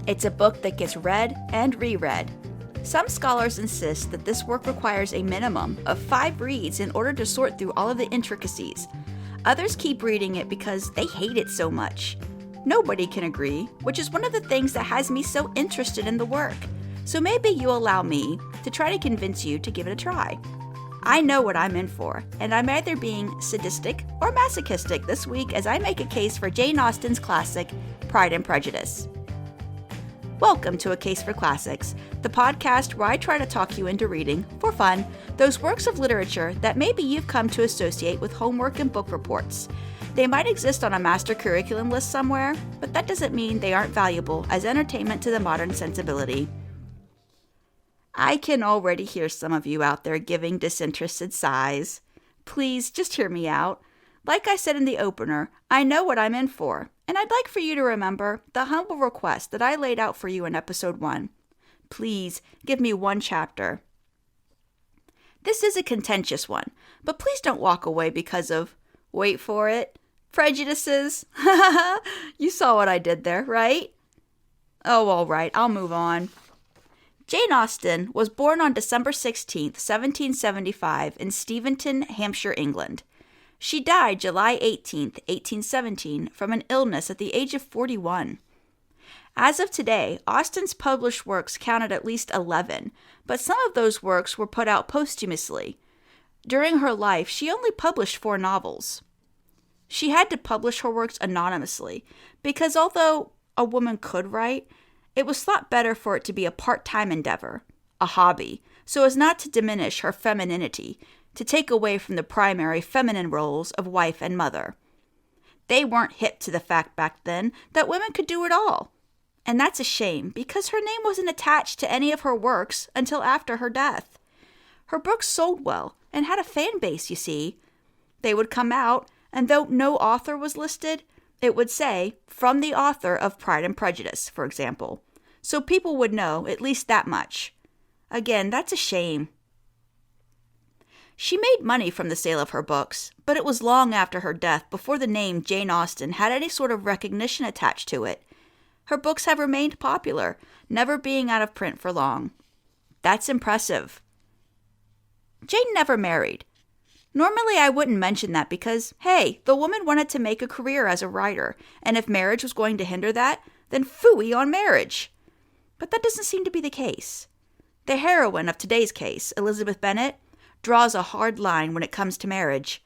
It's a book that gets read and reread. Some scholars insist that this work requires a minimum of 5 reads in order to sort through all of the intricacies. Others keep reading it because they hate it so much. Nobody can agree, which is one of the things that has me so interested in the work. So maybe you'll allow me to try to convince you to give it a try. I know what I'm in for, and I'm either being sadistic or masochistic this week as I make a case for Jane Austen's classic, Pride and Prejudice. Welcome to A Case for Classics, the podcast where I try to talk you into reading, for fun, those works of literature that maybe you've come to associate with homework and book reports. They might exist on a master curriculum list somewhere, but that doesn't mean they aren't valuable as entertainment to the modern sensibility. I can already hear some of you out there giving disinterested sighs. Please, just hear me out. Like I said in the opener, I know what I'm in for, and I'd like for you to remember the humble request that I laid out for you in episode 1. Please, give me one chapter. This is a contentious one, but please don't walk away because of, wait for it, prejudices. You saw what I did there, right? Oh, all right, I'll move on. Jane Austen was born on December 16, 1775 in Steventon, Hampshire, England. She died July 18, 1817 from an illness at the age of 41. As of today, Austen's published works counted at least 11, but some of those works were put out posthumously. During her life, she only published 4 novels. She had to publish her works anonymously because although a woman could write, it was thought better for it to be a part-time endeavor, a hobby, so as not to diminish her femininity, to take away from the primary feminine roles of wife and mother. They weren't hip to the fact back then that women could do it all. And that's a shame, because her name wasn't attached to any of her works until after her death. Her books sold well, and had a fan base, you see. They would come out, and though no author was listed, it would say, from the author of Pride and Prejudice, for example. So people would know at least that much. Again, that's a shame. She made money from the sale of her books, but it was long after her death before the name Jane Austen had any sort of recognition attached to it. Her books have remained popular, never being out of print for long. That's impressive. Jane never married. Normally, I wouldn't mention that because, hey, the woman wanted to make a career as a writer, and if marriage was going to hinder that, then phooey on marriage. But that doesn't seem to be the case. The heroine of today's case, Elizabeth Bennet, draws a hard line when it comes to marriage.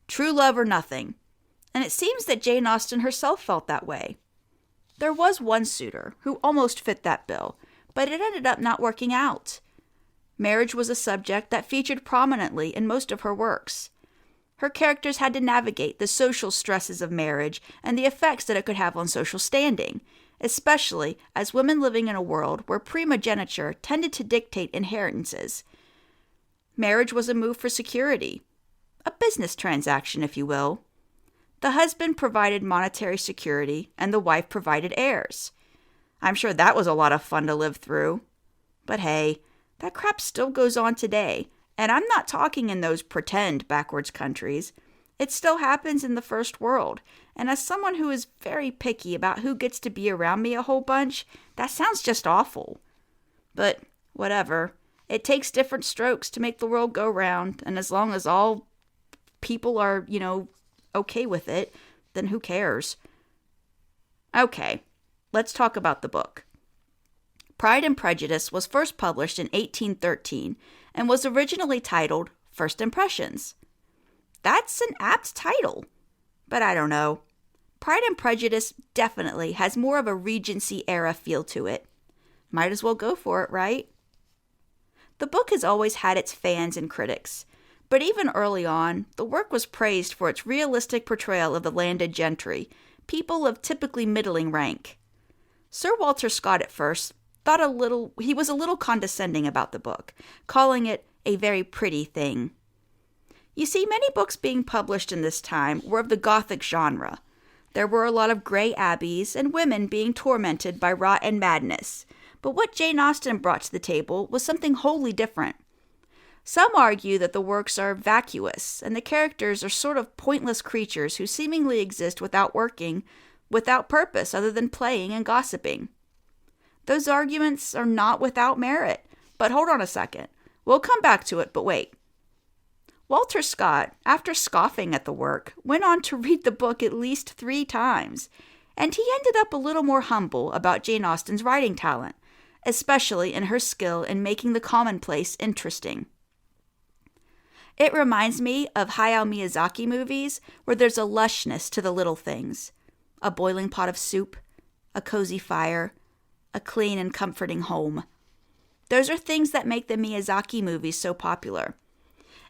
True love or nothing. And it seems that Jane Austen herself felt that way. There was one suitor who almost fit that bill, but it ended up not working out. Marriage was a subject that featured prominently in most of her works. Her characters had to navigate the social stresses of marriage and the effects that it could have on social standing, especially as women living in a world where primogeniture tended to dictate inheritances. Marriage was a move for security, a business transaction, if you will. The husband provided monetary security, and the wife provided heirs. I'm sure that was a lot of fun to live through. But hey, that crap still goes on today, and I'm not talking in those pretend backwards countries. It still happens in the first world, and as someone who is very picky about who gets to be around me a whole bunch, that sounds just awful. But whatever. It takes different strokes to make the world go round, and as long as all people are, okay with it, then who cares? Okay, let's talk about the book. Pride and Prejudice was first published in 1813 and was originally titled First Impressions. That's an apt title, but I don't know. Pride and Prejudice definitely has more of a Regency era feel to it. Might as well go for it, right? The book has always had its fans and critics, but even early on, the work was praised for its realistic portrayal of the landed gentry, people of typically middling rank. Sir Walter Scott at first he was a little condescending about the book, calling it a very pretty thing. You see, many books being published in this time were of the Gothic genre. There were a lot of grey abbeys and women being tormented by rot and madness, but what Jane Austen brought to the table was something wholly different. Some argue that the works are vacuous, and the characters are sort of pointless creatures who seemingly exist without purpose other than playing and gossiping. Those arguments are not without merit. But hold on a second. We'll come back to it, but wait. Walter Scott, after scoffing at the work, went on to read the book at least 3 times, and he ended up a little more humble about Jane Austen's writing talent, especially in her skill in making the commonplace interesting. It reminds me of Hayao Miyazaki movies where there's a lushness to the little things. A boiling pot of soup, a cozy fire, a clean and comforting home. Those are things that make the Miyazaki movies so popular.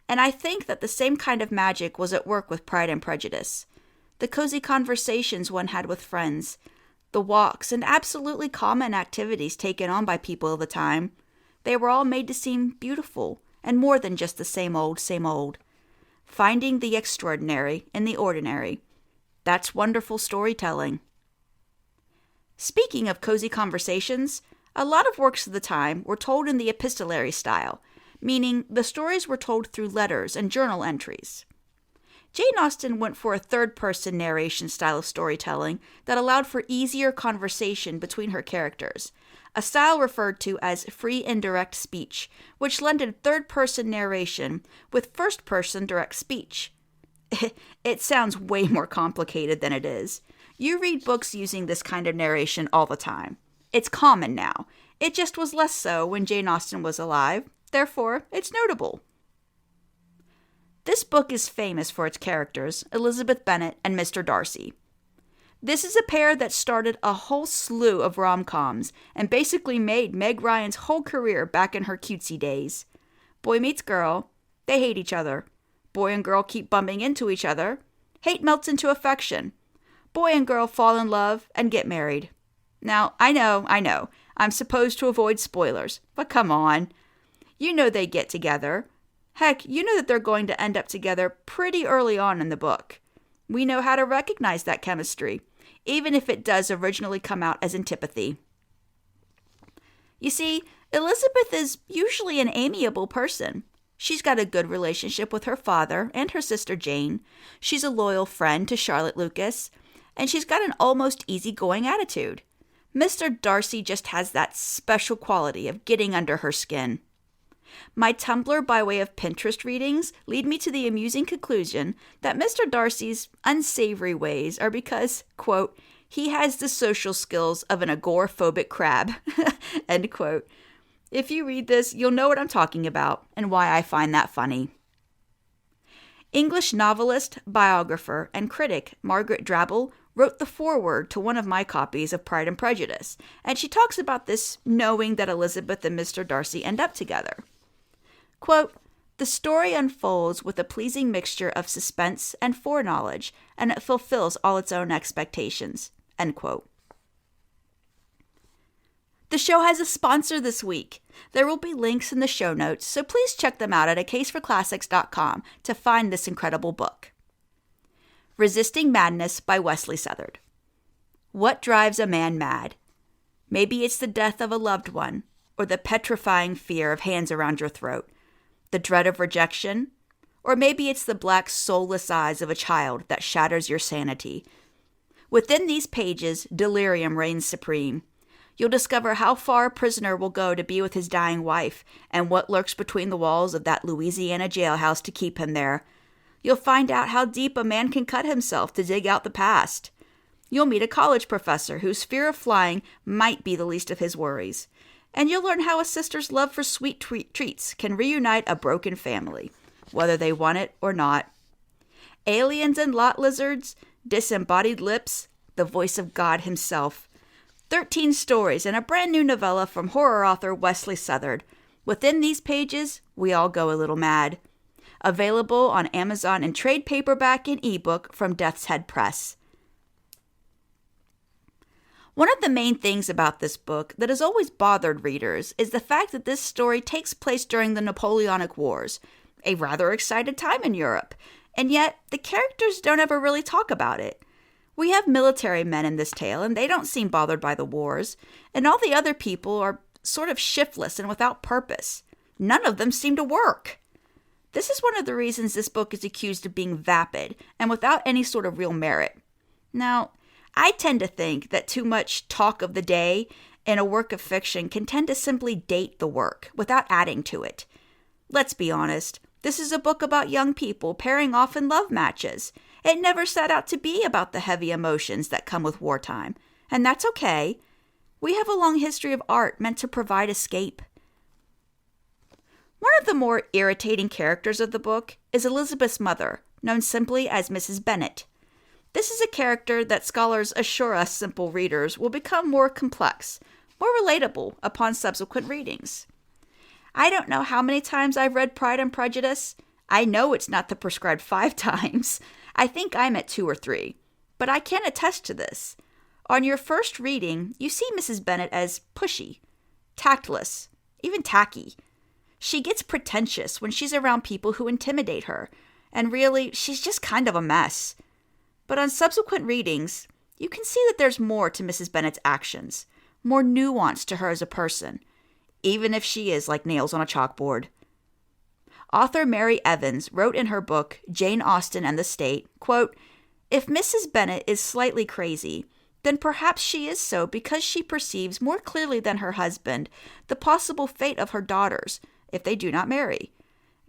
And I think that the same kind of magic was at work with Pride and Prejudice. The cozy conversations one had with friends, the walks and absolutely common activities taken on by people of the time, they were all made to seem beautiful and more than just the same old, same old. Finding the extraordinary in the ordinary. That's wonderful storytelling. Speaking of cozy conversations, a lot of works of the time were told in the epistolary style, meaning the stories were told through letters and journal entries. Jane Austen went for a third-person narration style of storytelling that allowed for easier conversation between her characters, a style referred to as free indirect speech, which blended third-person narration with first-person direct speech. It sounds way more complicated than it is. You read books using this kind of narration all the time. It's common now. It just was less so when Jane Austen was alive. Therefore, it's notable. This book is famous for its characters, Elizabeth Bennet and Mr. Darcy. This is a pair that started a whole slew of rom-coms and basically made Meg Ryan's whole career back in her cutesy days. Boy meets girl, they hate each other. Boy and girl keep bumping into each other. Hate melts into affection. Boy and girl fall in love and get married. Now, I know, I'm supposed to avoid spoilers, but come on. You know they get together. Heck, you know that they're going to end up together pretty early on in the book. We know how to recognize that chemistry, even if it does originally come out as antipathy. You see, Elizabeth is usually an amiable person. She's got a good relationship with her father and her sister Jane. She's a loyal friend to Charlotte Lucas, and she's got an almost easygoing attitude. Mr. Darcy just has that special quality of getting under her skin. My Tumblr by way of Pinterest readings lead me to the amusing conclusion that Mr. Darcy's unsavory ways are because, quote, he has the social skills of an agoraphobic crab, end quote. If you read this, you'll know what I'm talking about and why I find that funny. English novelist, biographer, and critic Margaret Drabble wrote the foreword to one of my copies of Pride and Prejudice, and she talks about this knowing that Elizabeth and Mr. Darcy end up together. Quote, the story unfolds with a pleasing mixture of suspense and foreknowledge, and it fulfills all its own expectations, end quote. The show has a sponsor this week. There will be links in the show notes, so please check them out at acaseforclassics.com to find this incredible book. Resisting Madness by Wesley Southard. What drives a man mad? Maybe it's the death of a loved one, or the petrifying fear of hands around your throat, the dread of rejection, or maybe it's the black, soulless eyes of a child that shatters your sanity. Within these pages, delirium reigns supreme. You'll discover how far a prisoner will go to be with his dying wife, and what lurks between the walls of that Louisiana jailhouse to keep him there. You'll find out how deep a man can cut himself to dig out the past. You'll meet a college professor whose fear of flying might be the least of his worries. And you'll learn how a sister's love for sweet treats can reunite a broken family, whether they want it or not. Aliens and lot lizards, disembodied lips, the voice of God himself. 13 stories and a brand new novella from horror author Wesley Southard. Within these pages, we all go a little mad. Available on Amazon in trade paperback and ebook from Death's Head Press. One of the main things about this book that has always bothered readers is the fact that this story takes place during the Napoleonic Wars, a rather excited time in Europe, and yet the characters don't ever really talk about it. We have military men in this tale, and they don't seem bothered by the wars, and all the other people are sort of shiftless and without purpose. None of them seem to work. This is one of the reasons this book is accused of being vapid and without any sort of real merit. Now, I tend to think that too much talk of the day in a work of fiction can tend to simply date the work without adding to it. Let's be honest, this is a book about young people pairing off in love matches. It never set out to be about the heavy emotions that come with wartime, and that's okay. We have a long history of art meant to provide escape. One of the more irritating characters of the book is Elizabeth's mother, known simply as Mrs. Bennet. This is a character that scholars assure us simple readers will become more complex, more relatable upon subsequent readings. I don't know how many times I've read Pride and Prejudice. I know it's not the prescribed 5 times. I think I'm at 2 or 3. But I can attest to this. On your first reading, you see Mrs. Bennet as pushy, tactless, even tacky. She gets pretentious when she's around people who intimidate her, and really, she's just kind of a mess. But on subsequent readings, you can see that there's more to Mrs. Bennet's actions, more nuance to her as a person, even if she is like nails on a chalkboard. Author Mary Evans wrote in her book, Jane Austen and the State, quote, "If Mrs. Bennet is slightly crazy, then perhaps she is so because she perceives more clearly than her husband the possible fate of her daughters if they do not marry.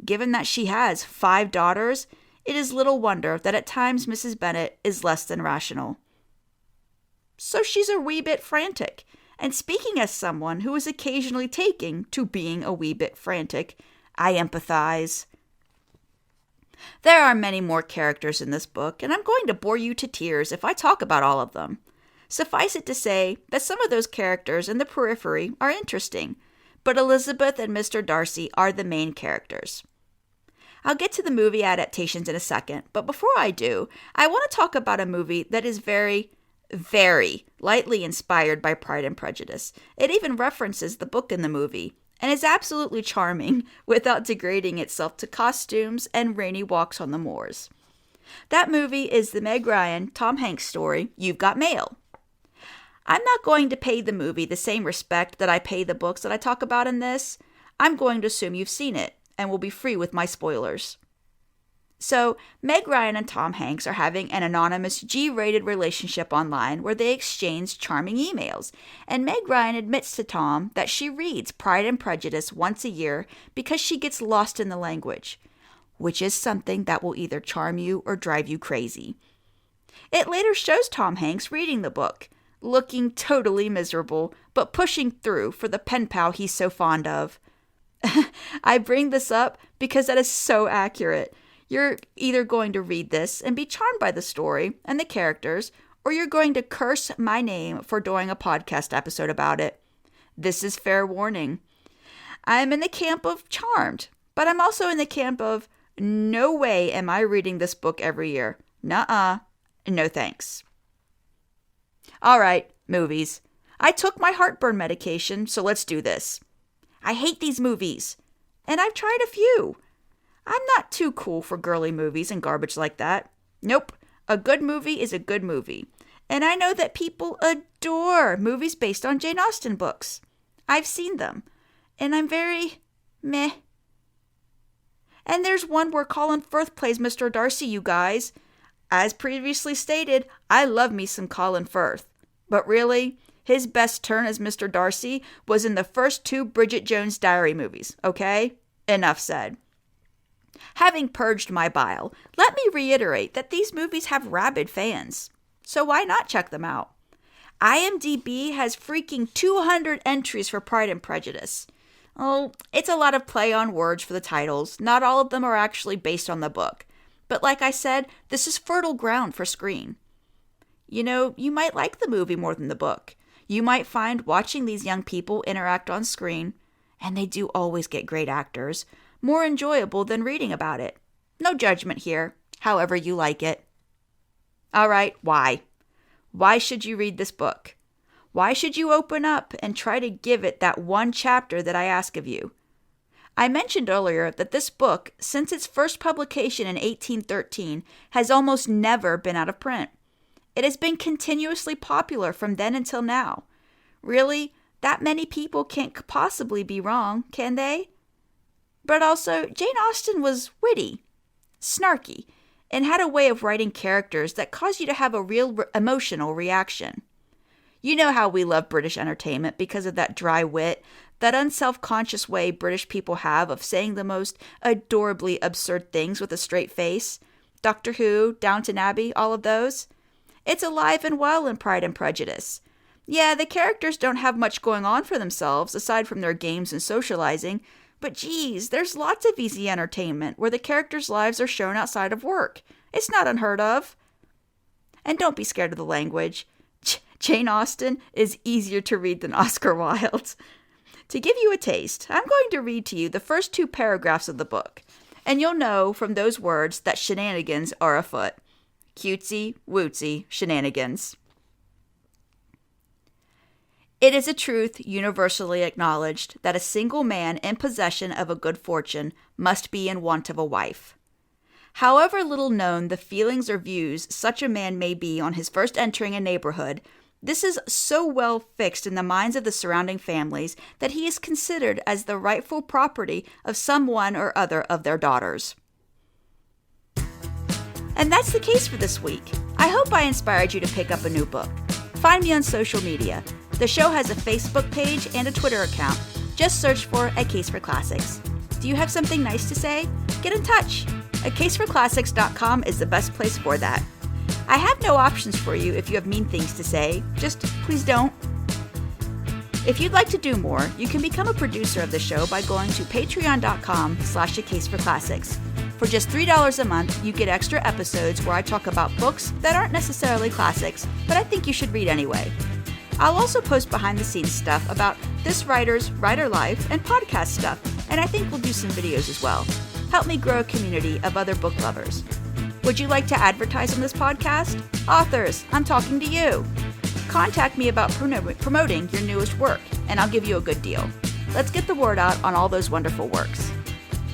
Given that she has 5 daughters, it is little wonder that at times Mrs. Bennet is less than rational." So she's a wee bit frantic. And speaking as someone who is occasionally taking to being a wee bit frantic, I empathize. There are many more characters in this book, and I'm going to bore you to tears if I talk about all of them. Suffice it to say that some of those characters in the periphery are interesting, but Elizabeth and Mr. Darcy are the main characters. I'll get to the movie adaptations in a second, but before I do, I want to talk about a movie that is very, very lightly inspired by Pride and Prejudice. It even references the book in the movie, and is absolutely charming without degrading itself to costumes and rainy walks on the moors. That movie is the Meg Ryan, Tom Hanks story, You've Got Mail. I'm not going to pay the movie the same respect that I pay the books that I talk about in this. I'm going to assume you've seen it, and will be free with my spoilers. So, Meg Ryan and Tom Hanks are having an anonymous G-rated relationship online where they exchange charming emails, and Meg Ryan admits to Tom that she reads Pride and Prejudice once a year because she gets lost in the language, which is something that will either charm you or drive you crazy. It later shows Tom Hanks reading the book, looking totally miserable, but pushing through for the pen pal he's so fond of. I bring this up because that is so accurate. You're either going to read this and be charmed by the story and the characters, or you're going to curse my name for doing a podcast episode about it. This is fair warning. I'm in the camp of charmed, but I'm also in the camp of no way am I reading this book every year. Nuh-uh. No thanks. All right, movies. I took my heartburn medication, so let's do this. I hate these movies, and I've tried a few. I'm not too cool for girly movies and garbage like that. Nope, a good movie is a good movie. And I know that people adore movies based on Jane Austen books. I've seen them, and I'm very meh. And there's one where Colin Firth plays Mr. Darcy, you guys. As previously stated, I love me some Colin Firth. But really, his best turn as Mr. Darcy was in the first 2 Bridget Jones' Diary movies, okay? Enough said. Having purged my bile, let me reiterate that these movies have rabid fans. So why not check them out? IMDb has freaking 200 entries for Pride and Prejudice. Oh, it's a lot of play on words for the titles. Not all of them are actually based on the book. But like I said, this is fertile ground for screen. You know, you might like the movie more than the book. You might find watching these young people interact on screen, and they do always get great actors, more enjoyable than reading about it. No judgment here, however you like it. All right, why? Why should you read this book? Why should you open up and try to give it that one chapter that I ask of you? I mentioned earlier that this book, since its first publication in 1813, has almost never been out of print. It has been continuously popular from then until now. Really, that many people can't possibly be wrong, can they? But also, Jane Austen was witty, snarky, and had a way of writing characters that caused you to have a real emotional reaction. You know how we love British entertainment because of that dry wit, that unself-conscious way British people have of saying the most adorably absurd things with a straight face. Doctor Who, Downton Abbey, all of those. It's alive and well in Pride and Prejudice. Yeah, the characters don't have much going on for themselves aside from their games and socializing, but geez, there's lots of easy entertainment where the characters' lives are shown outside of work. It's not unheard of. And don't be scared of the language. Jane Austen is easier to read than Oscar Wilde. To give you a taste, I'm going to read to you the first 2 paragraphs of the book, and you'll know from those words that shenanigans are afoot. Cutesy, wootsy, shenanigans. It is a truth universally acknowledged that a single man in possession of a good fortune must be in want of a wife. However little known the feelings or views such a man may be on his first entering a neighborhood, this is so well fixed in the minds of the surrounding families that he is considered as the rightful property of some one or other of their daughters. And that's the case for this week. I hope I inspired you to pick up a new book. Find me on social media. The show has a Facebook page and a Twitter account. Just search for A Case for Classics. Do you have something nice to say? Get in touch. acaseforclassics.com is the best place for that. I have no options for you if you have mean things to say. Just please don't. If you'd like to do more, you can become a producer of the show by going to patreon.com/acaseforclassics. For just $3 a month, you get extra episodes where I talk about books that aren't necessarily classics, but I think you should read anyway. I'll also post behind-the-scenes stuff about this writer's writer life and podcast stuff, and I think we'll do some videos as well. Help me grow a community of other book lovers. Would you like to advertise on this podcast? Authors, I'm talking to you. Contact me about promoting your newest work, and I'll give you a good deal. Let's get the word out on all those wonderful works.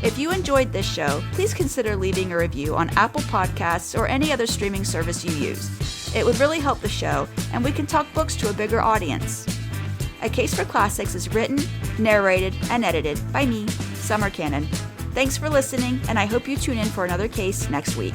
If you enjoyed this show, please consider leaving a review on Apple Podcasts or any other streaming service you use. It would really help the show, and we can talk books to a bigger audience. A Case for Classics is written, narrated, and edited by me, Summer Cannon. Thanks for listening, and I hope you tune in for another case next week.